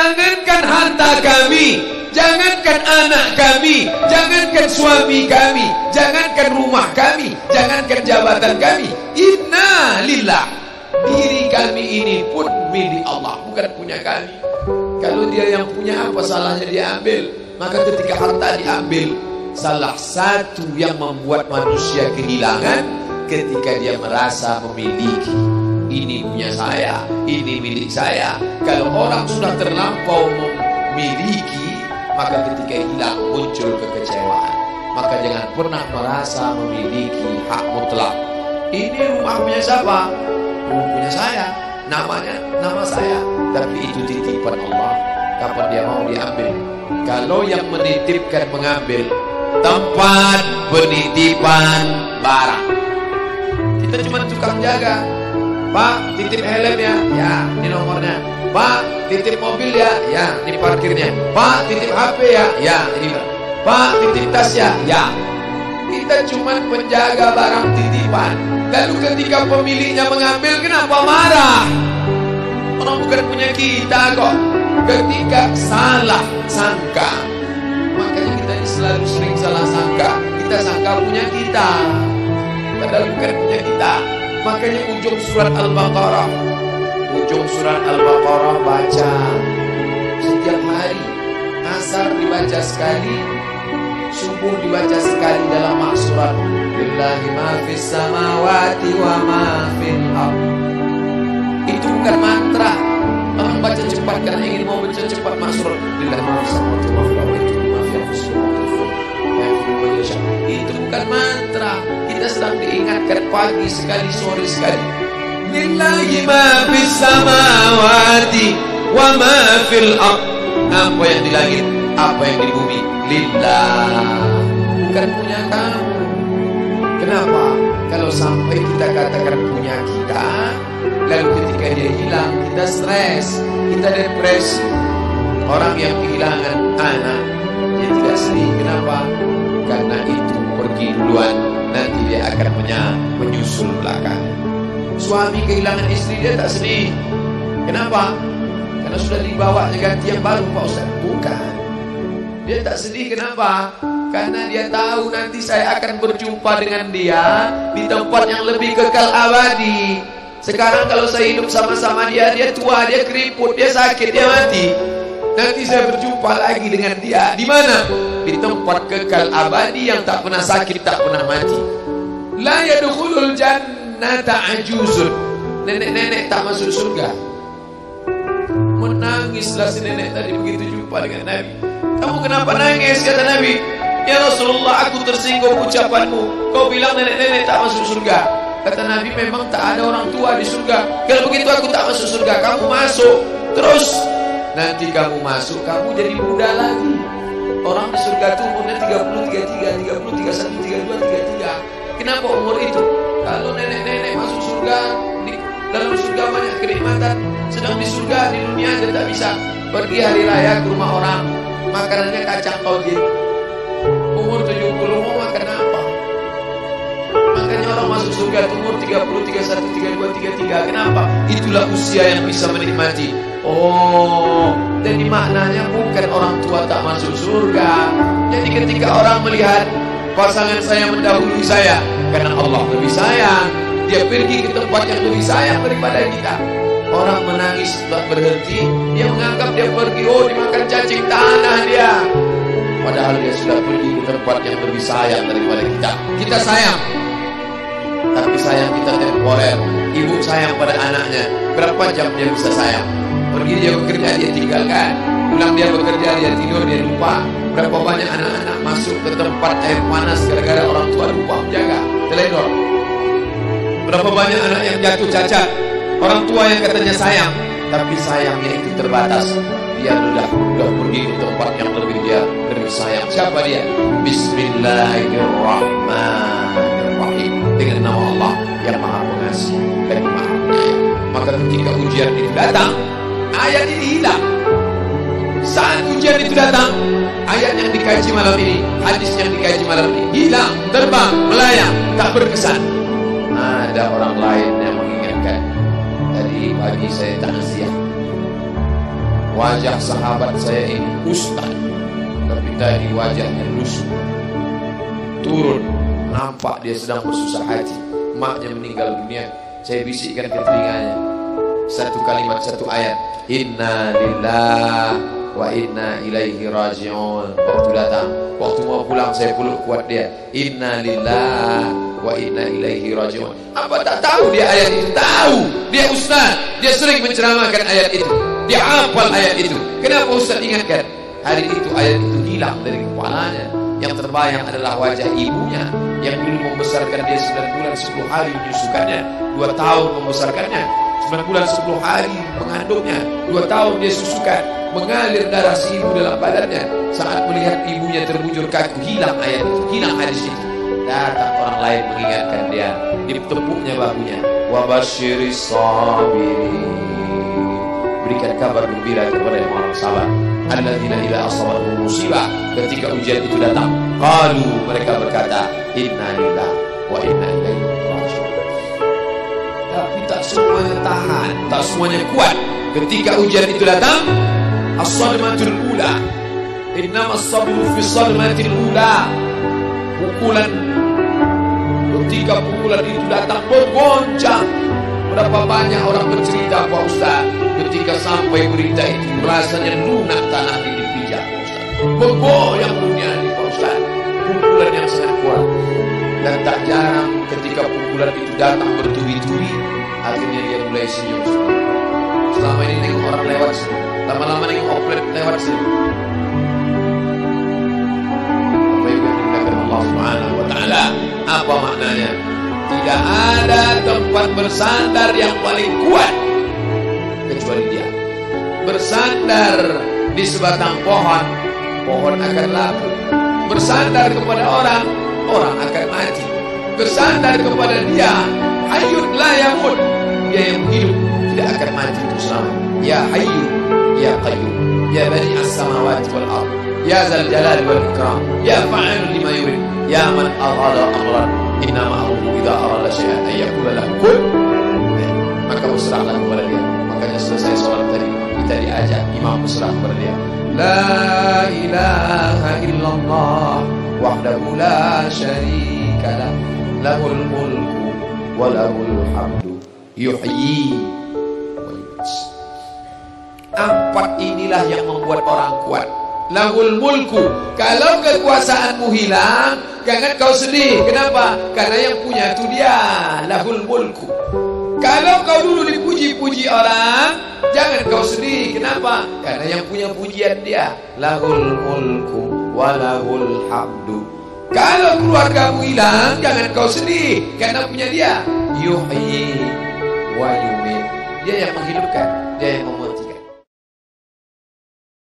Jangankan harta kami, jangankan anak kami, jangankan suami kami, jangankan rumah kami, jangankan jabatan kami. Inna lillah. Diri kami ini pun milik Allah, bukan punya kami. Kalau dia yang punya, apa salahnya dia ambil? Maka ketika harta diambil, salah satu yang membuat manusia kehilangan ketika dia merasa memiliki. Ini punya saya, ini milik saya. Kalau orang sudah terlampau memiliki, maka ketika hilang muncul kekecewaan. Maka jangan pernah merasa memiliki hak mutlak. Ini rumah punya siapa? Rumah punya saya, namanya nama saya. Tapi itu titipan Allah, kapan dia mau diambil. Kalau yang menitipkan mengambil, tempat penitipan barang, kita cuma tukang jaga. Pak, titip helm ya, ya, ini nomornya. Pak, titip mobil ya, ya, ini parkirnya. Pak, titip HP ya, ya, ini. Pak, titip tas ya, ya. Kita cuma penjaga barang titipan. Lalu ketika pemiliknya mengambil, kenapa marah? Orang bukan punya kita kok. Ketika salah sangka, makanya kita ini selalu sering salah sangka. Kita sangka punya kita, padahal bukan punya kita. Makanya ujung surat Al-Baqarah, baca setiap hari. Asar dibaca sekali, subuh dibaca sekali dalam maksurat. Lillahi ma fis samawati wa ma fil ardh. Itu bukan mantra. Orang baca cepat karena ingin mau baca cepat maksurat. Lillahi ma fis samawati wa fil ardh. Itu bukan mantra. Kita sedang diingatkan pagi sekali, sore sekali. Lillahi ma fis samawati wa ma fil ardh. Apa yang di langit, apa yang di bumi, lillah, bukan punya kamu. Kenapa? Kalau sampai kita katakan punya kita, lalu ketika dia hilang, kita stres, kita depresi. Orang yang kehilangan anak, dia tidak sedih. Kenapa? Karena itu pergi duluan, nanti dia akan menyusul belakang. Suami kehilangan istri, dia tak sedih. Kenapa? Karena sudah dibawa ganti yang baru, Pak Ustaz. Bukan. Dia tak sedih, kenapa? Karena dia tahu nanti saya akan berjumpa dengan dia di tempat yang lebih kekal abadi. Sekarang kalau saya hidup sama-sama dia, dia tua, dia keriput, dia sakit, dia mati. Nanti saya berjumpa lagi dengan dia. Di mana? Di tempat kekal abadi yang tak pernah sakit, tak pernah mati. La yadkhulul jannata ajuzun. Nenek-nenek tak masuk surga. Menangislah si nenek tadi begitu jumpa dengan Nabi. Kamu kenapa nangis? Kata Nabi. Ya Rasulullah, aku tersinggung ucapanmu. Kau bilang nenek-nenek tak masuk surga. Kata Nabi, memang tak ada orang tua di surga. Kalau begitu aku tak masuk surga. Kamu masuk. Terus nanti kamu masuk, kamu jadi muda lagi. Orang di surga itu umurnya 30, 33, 30, 31, 32, 33. Kenapa umur itu? Kalau nenek-nenek masuk surga, di dalam surga banyak kenikmatan. Sedang di surga, di dunia aja tak bisa. Pergi hari raya ke rumah orang, makanannya kacang tauhid. Umur 70 mau makan apa? Makanya orang masuk surga umur 30, 31, 32, 33. Kenapa? Itulah usia yang bisa menikmati. Oh, jadi maknanya bukan orang tua tak masuk surga. Jadi ketika orang melihat pasangan saya mendahului saya, karena Allah lebih sayang, dia pergi ke tempat yang lebih sayang daripada kita. Orang menangis tak berhenti, dia menganggap dia pergi, oh dimakan cacing tanah dia. Padahal dia sudah pergi ke tempat yang lebih sayang daripada kita. Kita sayang, tapi sayang kita temporer. Ibu sayang pada anaknya, berapa jam dia bisa sayang? Pergi dia bekerja, dia tinggalkan. Pulang dia bekerja, dia tidur, dia lupa. Berapa banyak anak-anak masuk ke tempat air panas gara-gara orang tua lupa menjaga, teledor. Berapa banyak anak yang jatuh cacat, orang tua yang katanya sayang, tapi sayangnya itu terbatas. Dia sudah pergi ke tempat yang lebih sayang. Siapa dia? Bismillahirrahmanirrahim. Dengan nama Allah yang Maha Pengasih dan Maha Penyayang. Maka ketika ujian itu datang, ayat ini hilang. Saat ujian itu datang, ayat yang dikaji malam ini, hadis yang dikaji malam ini hilang, terbang, melayang, tak berkesan. Ada orang lain yang mengingatkan. Tadi pagi saya takziah. wajah sahabat saya ini ustaz, tapi tadi wajahnya lusuh. Turun, nampak dia sedang bersusah hati, maknya meninggal dunia. Saya bisikkan ke telinganya satu kalimat, satu ayat, inna lillahi wa inna ilaihi raji'un. Waktu datang, waktu mau pulang saya peluk kuat dia, inna lillahi wa inna ilaihi raji'un. Apa tak tahu dia ayat itu? Tahu, dia ustaz, dia sering menceramahkan ayat itu, dia hafal ayat itu. Kenapa ustaz ingatkan? Hari itu ayat itu hilang dari kepalanya. Yang terbayang adalah wajah ibunya yang dulu membesarkan dia 9 bulan 10 hari menyusukannya, 2 tahun membesarkannya, 9 bulan 10 hari mengandungnya, 2 tahun dia susukan, mengalir darah si ibu dalam badannya. Saat melihat ibunya terbujur kaku, hilang ayat itu, hilang hadis itu. Datang orang lain mengingatkan dia, ditepuknya bahunya, wabasyiris sabirin, berikan kabar gembira kepada yang orang sabar, alladzina idza asabatuhum musibah, ketika ujian itu datang, qalu, mereka berkata, inna lillahi wa inna ilaihi raji'un. Tapi tak semuanya tahan, tak semuanya kuat. Ketika ujian itu datang, as-sadmatul ula, innamas sabru fi sadmatil ula, pukulan. Ketika pukulan itu datang bergoncang. Berapa banyak orang bercerita, Pak Ustaz, ketika sampai berita itu rasanya lunak tanah ini dipijak, Pak Ustaz, bergoyang dunia ini, Pak Ustaz. Pukulan yang sangat kuat. Dan tak jarang ketika pukulan itu datang bertubi-tubi, akhirnya dia mulai senyum. Selama ini tengok orang lewat sini, lama-lama tengok oplet lewat sini. Apa yang dikatakan Allah Subhanahu wa Ta'ala? Apa maknanya? Tidak ada tempat bersandar yang paling kuat kecuali dia. Bersandar di sebatang pohon, pohon akan laku. Bersandar kepada orang, orang akan mati. Bersandar kepada dia, hayyun la yamut, dia yang hidup tidak akan mati itu selama. Ya hayyu ya qayyum ya bani as-samawati wal ard ya zal jalali wal ikram ya fa'ilun lima yurid ya man arada amran innama amruhu idza arada syai'an ay yaqula lahu kun. Maka berserahlah kepada dia. Makanya selesai sholat tadi kita diajak imam berserah kepada dia. La ilaha illallah wahdahu la syarika lah, lahul mulku wa lahul hamdu yuhyi wa yumiit. 4 inilah yang membuat orang kuat. Lahul mulku, kalau kekuasaanmu hilang, jangan kau sedih. Kenapa? Karena yang punya itu dia. Lahul mulku. Kalau kau dulu dipuji-puji orang, jangan kau sedih. Kenapa? Karena yang punya pujian dia. Lahul mulku walahul hamdu. Kalau keluargamu hilang, jangan kau sedih, karena punya dia. Yuhyi wa yumiit. Dia yang menghidupkan, dia yang mematikan.